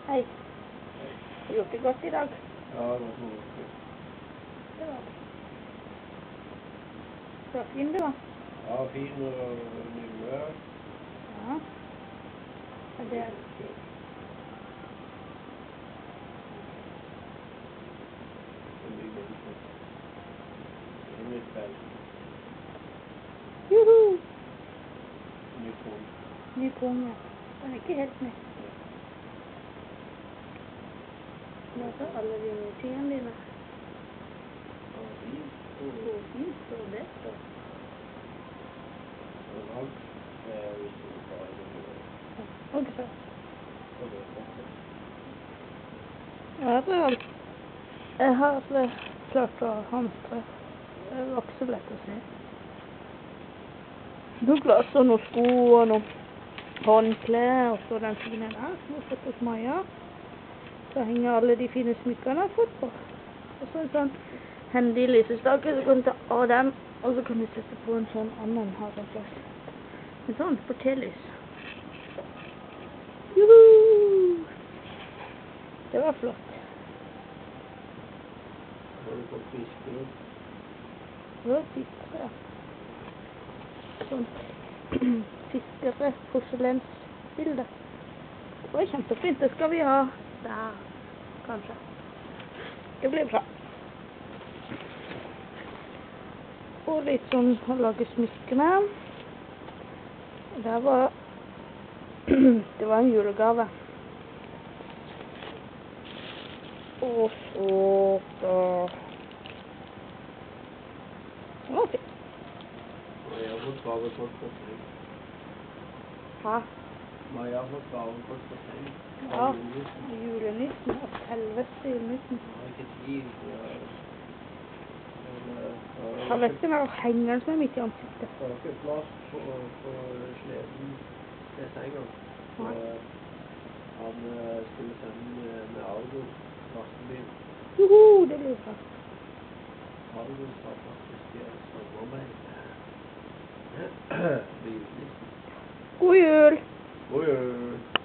Hei. Har du gjort det godt i dag? Ja, det var noe. Det var det. Så fin du var. Ja, fin og mye. Ja. Og det er Juhu! Ny konge. Den er ikke helt med. Nå tar alle de nye tingene dine. Så fint står det. Og så. Jeg har klart å hamstre. Det var ikke så lett å se. Noen glass og noen sko og noen håndklær, og så den fine der som har fått hos Maja. Så henger alle de fine smykkene jeg har fått på. Og så en sånn hendig lysestake, så kan du ta av den, og så kan du sette på en sånn annen her en plass. En sånn for telys. Juhu! Det var flott. Har du fått fiskere? Det var fiskere, ja. Sånn fiskere porselensbilde. Det var kjempefint, det skal vi ha der, kanskje. Det blir bra. Og litt sånn å lage smykkene. Det var det var en julegave. Og så da det var fint. Maja har fått gavekort på seng. Hæ? Maja har fått gavekort på seng. Ja, julenissen og selveste julenissen. Jeg har ikke tid. Jeg vet ikke når hengeren som er midt i ansiktet. Det var ikke plass på sleden til senga. Så han skulle sende med Argo, lastebil. Juhu, det blir bra. Argo sa faktisk sommermeid. God jul! God jul!